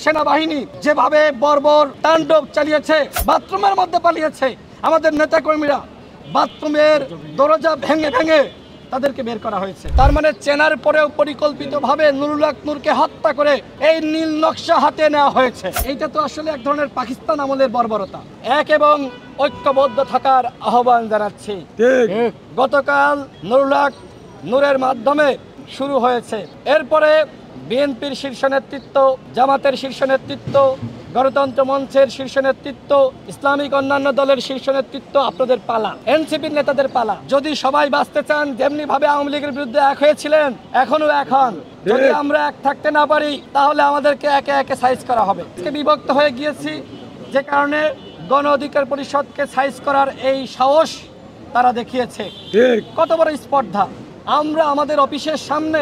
সেনাবাহিনী যেভাবে বর্বর তাণ্ডব চালিয়েছে, বাথরুমের মধ্যে পালিয়েছে, আমাদের নেতাকর্মীরা বাথরুমের দরজা ভেঙে ভেঙে তাদেরকে বের করা হয়েছে। তার মানে চেনার পরেও পরিকল্পিতভাবে নুরুল হক নূরকে হত্যা করে এই নীল নকশা হাতে নেওয়া হয়েছে। এইটা তো আসলে এক ধরনের পাকিস্তান আমলের বর্বরতা। এক এবং ঐক্যবদ্ধ থাকার আহ্বান জানাচ্ছি। গতকাল নুরুল হক নূরের মাধ্যমে শুরু হয়েছে, এরপরে বিএনপির শীর্ষ নেতৃত্ব, জামাতের শীর্ষ নেতৃত্ব, গণতন্ত্র মঞ্চের শীর্ষ নেতৃত্ব, ইসলামিক অন্যান্য দলের শীর্ষ নেতৃত্ব, আপনাদের পালা, এনসিপির নেতাদের পালা। যদি সবাই বাঁচতে চান, যেমনি ভাবে আওয়ামী লীগের বিরুদ্ধে এক হয়েছিলেন, এখনো এখন যদি আমরা এক থাকতে না পারি, তাহলে আমাদেরকে একে একে সাইজ করা হবে। বিভক্ত হয়ে গিয়েছি, যে কারণে গণ অধিকার পরিষদকে সাইজ করার এই সাহস তারা দেখিয়েছে। কত বড় স্পর্ধা! আমরা আমাদের অফিসের সামনে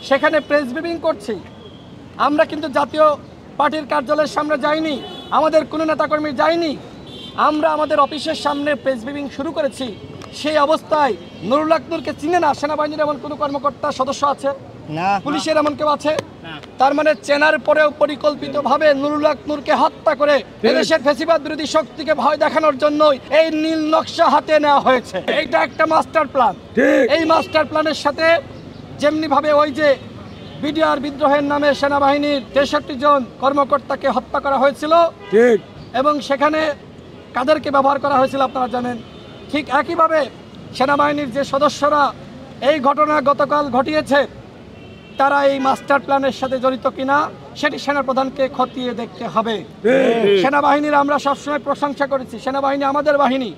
সেখানে প্রেস ব্রিফিং করছি। আমরা কিন্তু জাতীয় পার্টির কার্যালয়ের সামনে যাইনি, আমাদের কোনো নেতাকর্মী যায়নি। আমরা আমাদের অফিসের সামনে প্রেস ব্রিফিং শুরু করেছি। সেই অবস্থায় নুরুল হক নূরকে চিনে না সেনাবাহিনীর এমন কোনো কর্মকর্তা সদস্য আছে না, পুলিশের এমন কেউ আছে? তার মানে চেনার পরেও পরিকল্পিতভাবে নুরুল হক নূরকে হত্যা করে এদেশের ফ্যাসিবাদ বিরোধী শক্তিকে ভয় দেখানোর জন্য এই নীল নকশা হাতে নেওয়া হয়েছে। এইটা একটা মাস্টার প্ল্যান। এই মাস্টার প্ল্যানের সাথে যেমনি ভাবে ওই যে বিডিআর বিদ্রোহের নামে সেনাবাহিনীর 63 জন কর্মকর্তাকে হত্যা করা হয়েছিল, ঠিক, এবং সেখানে কাদেরকে ব্যবহার করা হয়েছিল আপনারা জানেন। ঠিক একইভাবে সেনাবাহিনীর যে সদস্যরা এই ঘটনা গতকাল ঘটিয়েছে, তারা এই মাস্টার প্ল্যানের সাথে জড়িত কিনা সেটি সেনাপ্রধানকে খতিয়ে দেখতে হবে। সেনাবাহিনীর আমরা সবসময় প্রশংসা করেছি, সেনাবাহিনী আমাদের বাহিনী,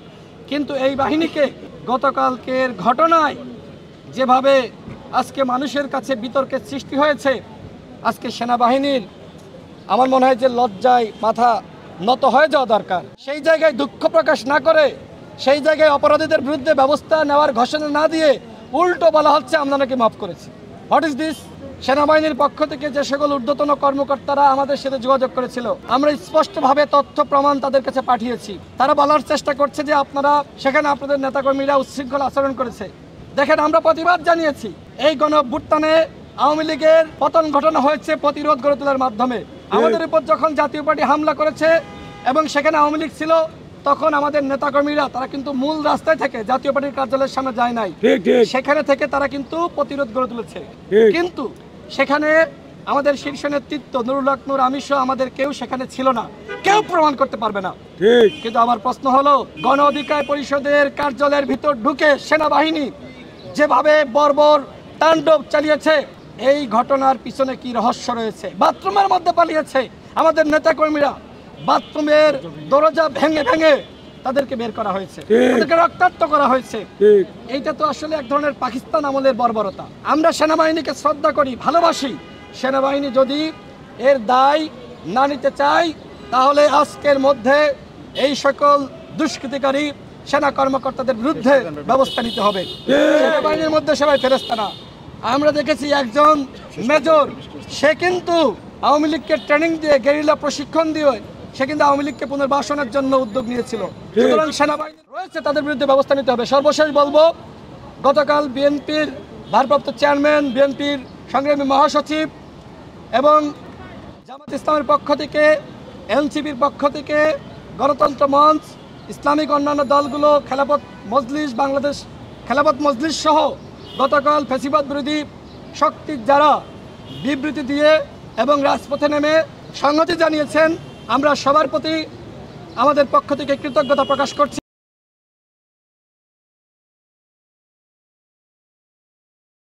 কিন্তু এই বাহিনীকে গতকালকের ঘটনায় যেভাবে আজকে মানুষের কাছে বিতর্কের সৃষ্টি হয়েছে, আজকে সেনাবাহিনীর আমার মনে হয় যে লজ্জায় মাথা নত হয়ে যাওয়া দরকার। সেই জায়গায় দুঃখ প্রকাশ না করে, সেই জায়গায় অপরাধীদের বিরুদ্ধে ব্যবস্থা নেওয়ার ঘোষণা না দিয়ে উল্টো বলা হচ্ছে আমরা নাকি মাফ করেছি। What is this? সেনাবাহিনীর পক্ষ থেকে যে সকল ঊর্ধ্বতন কর্মকর্তারা আমাদের সাথে যোগাযোগ করেছিল, আমরা স্পষ্টভাবে তথ্য প্রমাণ তাদের কাছে পাঠিয়েছি। তারা বলার চেষ্টা করছে যে আপনারা সেখানে আপনাদের নেতাকর্মীরা উচ্ছৃঙ্খল আচরণ করেছে। দেখেন, আমরা প্রতিবাদ জানিয়েছি। এই গণঅভ্যুত্থানে আওয়ামী লীগের পতন ঘটানো হয়েছে প্রতিরোধ গড়ে তোলার মাধ্যমে। আমাদের উপর যখন জাতীয় পার্টি হামলা করেছে এবং সেখানে আওয়ামী লীগ ছিল, তখন আমাদের নেতাকর্মীরা তারা কিন্তু মূল রাস্তায় থেকে জাতীয় পার্টির কার্যালয়ের সামনে যায় নাই, সেখানে থেকে তারা কিন্তু প্রতিরোধ গড়ে তুলেছে। কিন্তু সেখানে আমাদের শীর্ষ নেতৃত্ব নুরুল হক নূর, আমি সহ আমাদের কেউ সেখানে ছিল না, কেউ প্রমাণ করতে পারবে না। কিন্তু আমার প্রশ্ন হলো, গণ অধিকার পরিষদের কার্যালয়ের ভিতর ঢুকে সেনাবাহিনী যেভাবে বর্বর তাণ্ডব চালিয়েছে, এই ঘটনার পিছনে কি রহস্য রয়েছে? বাথরুমের মধ্যে পালিয়েছে, আমাদের নেতাকর্মীরা বাথরুমের দরজা ভেঙে ভেঙে তাদেরকে বের করা হয়েছে, তাদেরকে রক্তাক্ত করা হয়েছে। এইটা তো আসলে এক ধরনের পাকিস্তান আমলের বর্বরতা। আমরা সেনাবাহিনীকে শ্রদ্ধা করি, ভালোবাসি। সেনাবাহিনী যদি এর দায় না নিতে চায়, তাহলে আজকের মধ্যে এই সকল দুষ্কৃতিকারী সেনা কর্মকর্তাদের বিরুদ্ধে ব্যবস্থা নিতে হবে। সেনাবাহিনীর মধ্যে সবাই ফেরেশতা না। আমরা দেখেছি একজন মেজর, সে কিন্তু আওয়ামী লীগকে ট্রেনিং দিয়ে, গেরিলা প্রশিক্ষণ দিয়ে সে কিন্তু আওয়ামী লীগকে পুনর্বাসনের জন্য উদ্যোগ নিয়েছিল। সুতরাং সেনাবাহিনী রয়েছে, তাদের বিরুদ্ধে ব্যবস্থা নিতে হবে। সর্বশেষ বলবো, গতকাল বিএনপির ভারপ্রাপ্ত চেয়ারম্যান, বিএনপির সংগ্রামী মহাসচিব এবং জামাত ইসলামের পক্ষ থেকে, এনসিপির পক্ষ থেকে, গণতন্ত্র মঞ্চ, ইসলামিক অন্যান্য দলগুলো, খেলাফত মজলিস, বাংলাদেশ খেলাফত মজলিস সহ গতকাল ফ্যাসিবাদ বিরোধী শক্তির যারা বিবৃতি দিয়ে এবং রাজপথে নেমে সংহতি জানিয়েছেন, আমরা সবার প্রতি আমাদের পক্ষ থেকে কৃতজ্ঞতা প্রকাশ করছি।